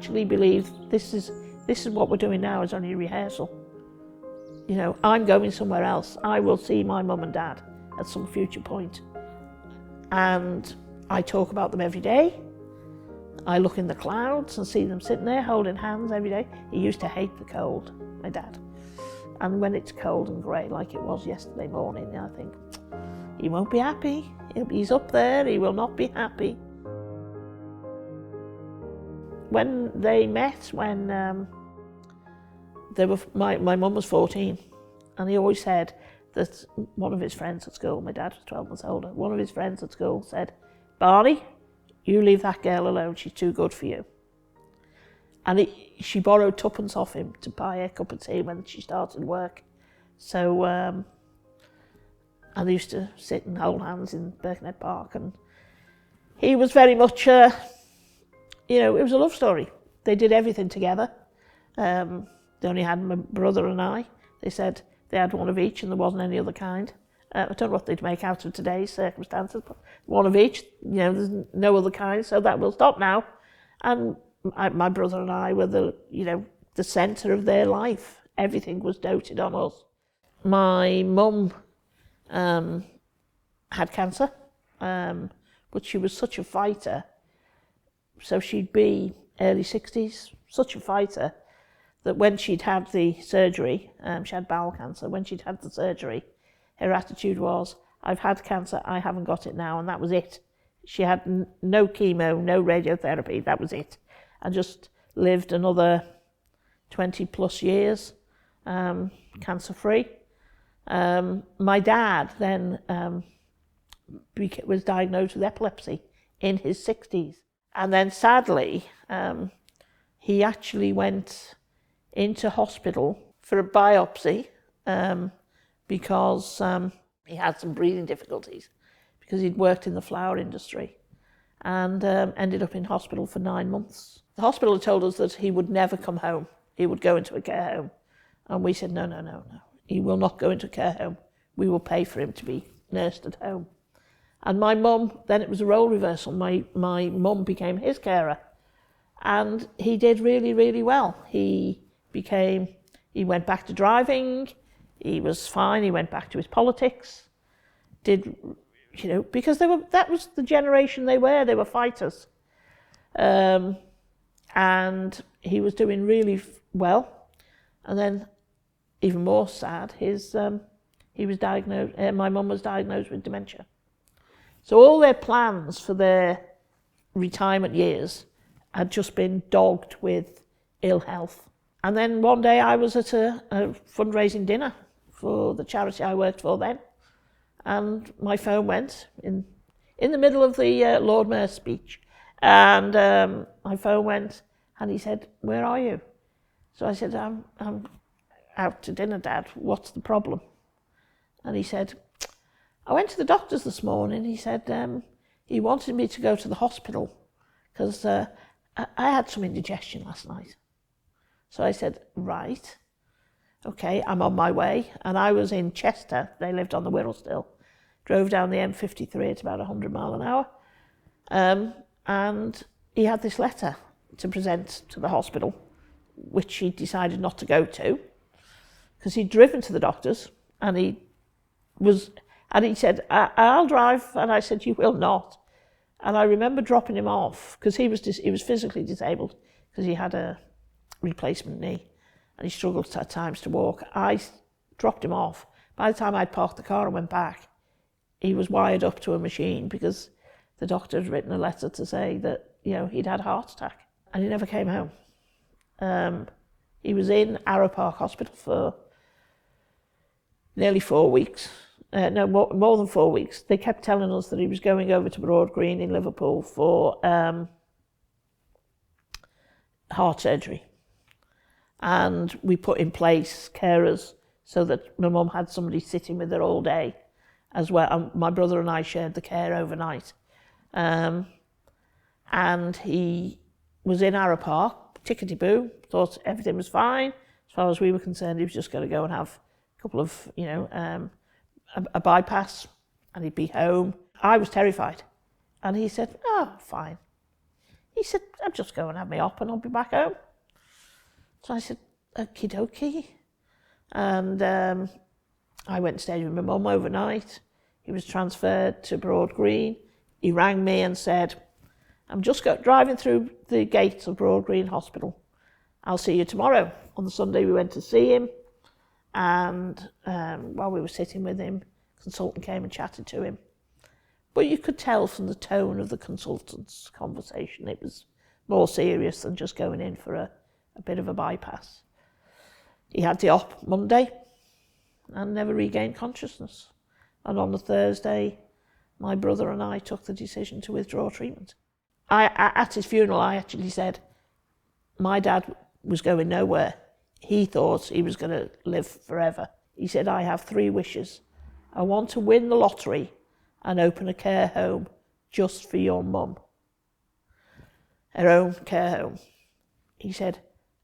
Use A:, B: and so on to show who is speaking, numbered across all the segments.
A: actually believed this is what we're doing now is only a rehearsal. You know, I'm going somewhere else. I will see my mum and dad at some future point. And I talk about them every day. I look in the clouds and see them sitting there holding hands every day. He used to hate the cold, my dad. And when it's cold and grey like it was yesterday morning, I think, he won't be happy. He's up there, he will not be happy. When they met, when my mum was 14, and he always said that one of his friends at school, my dad was 12 months older, one of his friends at school said, "Barney, you leave that girl alone, she's too good for you." And she borrowed twopence off him to buy her a cup of tea when she started work. So, and they used to sit and hold hands in Birkenhead Park, and he was very much, you know, it was a love story. They did everything together. They only had my brother and I. They said they had one of each and there wasn't any other kind. I don't know what they'd make out of today's circumstances, but one of each, you know, there's no other kind, so that will stop now. And my brother and I were the centre of their life. Everything was doted on us. My mum had cancer, but she was such a fighter. So she'd be early 60s, such a fighter, that when she'd had the surgery, she had bowel cancer, when she'd had the surgery, her attitude was, "I've had cancer, I haven't got it now," and that was it. She had no chemo, no radiotherapy, that was it. And just lived another 20 plus years, cancer-free. My dad then was diagnosed with epilepsy in his 60s. And then sadly, he actually went into hospital for a biopsy because he had some breathing difficulties because he'd worked in the flower industry and ended up in hospital for 9 months. The hospital had told us that he would never come home. He would go into a care home. And we said, no. He will not go into a care home. We will pay for him to be nursed at home. And my mum, then it was a role reversal. My mum became his carer. And he did really, really well. He went back to driving. He was fine. He went back to his politics. Because that was the generation they were fighters. And he was doing really well. And then, even more sad, my mum was diagnosed with dementia. So all their plans for their retirement years had just been dogged with ill health. And then one day I was at a fundraising dinner for the charity I worked for then, and my phone went in the middle of the Lord Mayor's speech, and my phone went, and he said, "Where are you?" So I said, I'm out to dinner, Dad. What's the problem? And he said, "I went to the doctors this morning." He said, he wanted me to go to the hospital because I had some indigestion last night. So I said, right, okay, I'm on my way. And I was in Chester. They lived on the Wirral still. Drove down the M53 at about 100 miles an hour. And he had this letter to present to the hospital, which he decided not to go to because he'd driven to the doctors and he said, "I'll drive." And I said, "You will not." And I remember dropping him off because he was physically disabled because he had a replacement knee and he struggled at times to walk. I dropped him off. By the time I'd parked the car and went back, he was wired up to a machine because the doctor had written a letter to say that, he'd had a heart attack, and he never came home. He was in Arrow Park Hospital for nearly 4 weeks. More than 4 weeks. They kept telling us that he was going over to Broad Green in Liverpool for heart surgery. And we put in place carers so that my mum had somebody sitting with her all day as well. And my brother and I shared the care overnight. And he was in Arrow Park, tickety-boo, thought everything was fine. As far as we were concerned, he was just going to go and have a couple of, a bypass, and he'd be home. I was terrified. And he said, "Oh, fine." He said, I'll just go and have my op and I'll be back home. So I said, okie dokie. And I went and stayed with my mum overnight. He was transferred to Broad Green. He rang me and said, I'm just driving through the gates of Broad Green Hospital. I'll see you tomorrow. On the Sunday we went to see him, and while we were sitting with him, the consultant came and chatted to him. But you could tell from the tone of the consultant's conversation it was more serious than just going in for a bit of a bypass. He had the op Monday and never regained consciousness. And on the Thursday, my brother and I took the decision to withdraw treatment. At his funeral, I actually said, my dad was going nowhere. He thought he was going to live forever. He said, I have 3 wishes. I want to win the lottery and open a care home just for your mum. Her own care home. He said,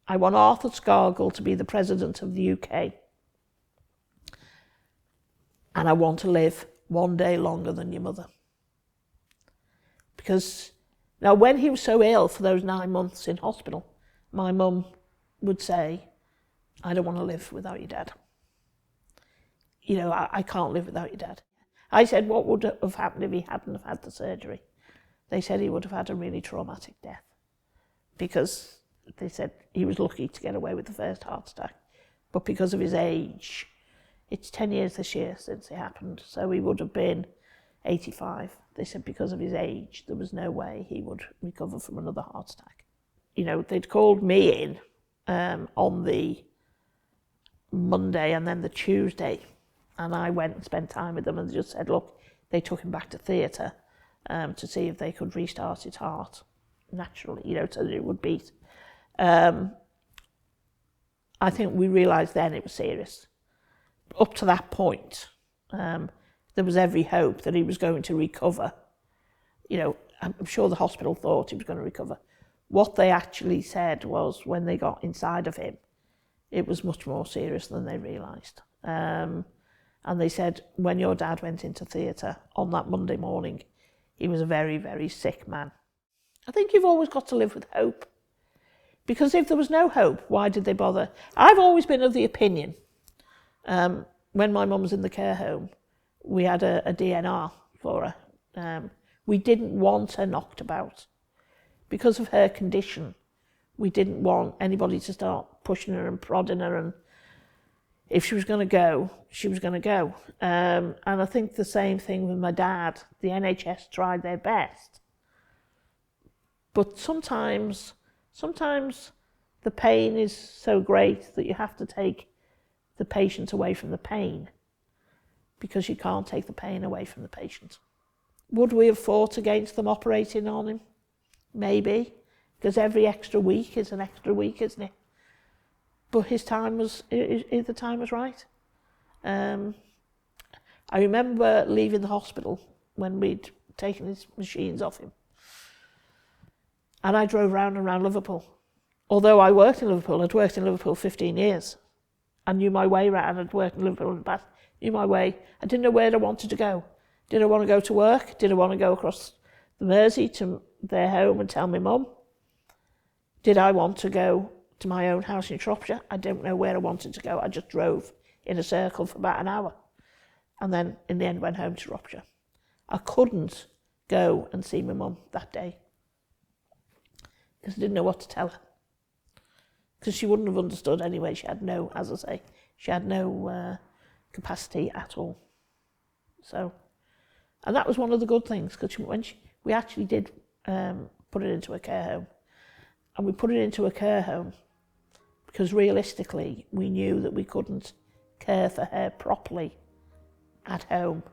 A: I want Arthur Scargill to be the president of the UK. And I want to live one day longer than your mother. Because now when he was so ill for those 9 months in hospital, my mum would say, I don't want to live without your dad. You know, I can't live without your dad. I said, what would have happened if he hadn't have had the surgery? They said he would have had a really traumatic death, because they said he was lucky to get away with the first heart attack. But because of his age, it's 10 years this year since it happened, so he would have been 85. They said because of his age, there was no way he would recover from another heart attack. You know, they'd called me in on the Monday and then the Tuesday, and I went and spent time with them, and they just said, look, they took him back to theatre to see if they could restart his heart naturally, you know, so that it would beat. I think we realised then it was serious. Up to that point, there was every hope that he was going to recover. You know, I'm sure the hospital thought he was going to recover. What they actually said was, when they got inside of him, it was much more serious than they realised. And they said, when your dad went into theatre on that Monday morning, he was a very, very sick man. I think you've always got to live with hope. Because if there was no hope, why did they bother? I've always been of the opinion, when my mum was in the care home, we had a DNR for her. We didn't want her knocked about. Because of her condition, we didn't want anybody to start pushing her and prodding her, and if she was going to go, she was going to go. And I think the same thing with my dad. The NHS tried their best. But sometimes the pain is so great that you have to take the patient away from the pain, because you can't take the pain away from the patient. Would we have fought against them operating on him? Maybe, because every extra week is an extra week, isn't it? But the time was right. I remember leaving the hospital when we'd taken his machines off him, and I drove round and round Liverpool. Although I worked in Liverpool, I'd worked in Liverpool 15 years. I knew my way around. I'd worked in Liverpool in the past, knew my way. I didn't know where I wanted to go. Did I want to go to work? Did I want to go across the Mersey to their home and tell my mum? Did I want to go to my own house in Shropshire? I don't know where I wanted to go. I just drove in a circle for about an hour, and then in the end went home to Shropshire. I couldn't go and see my mum that day because I didn't know what to tell her, because she wouldn't have understood anyway. She had no, as I say, she had no capacity at all. So, and that was one of the good things, because we actually did put it into a care home. And we put it into a care home because realistically we knew that we couldn't care for her properly at home.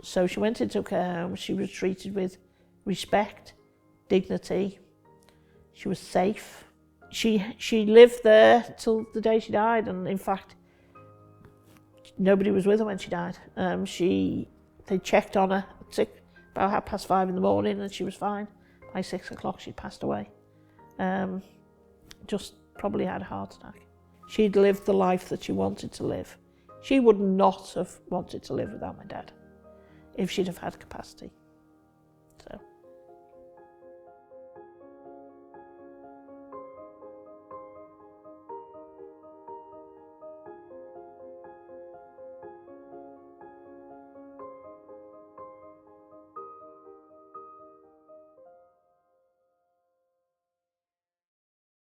A: So she went into a care home. She was treated with respect, dignity. She was safe. She lived there till the day she died, and in fact nobody was with her when she died. They checked on her at about 5:30 in the morning, and she was fine. By 6 o'clock she'd passed away. Just probably had a heart attack. She'd lived the life that she wanted to live. She would not have wanted to live without my dad if she'd have had capacity.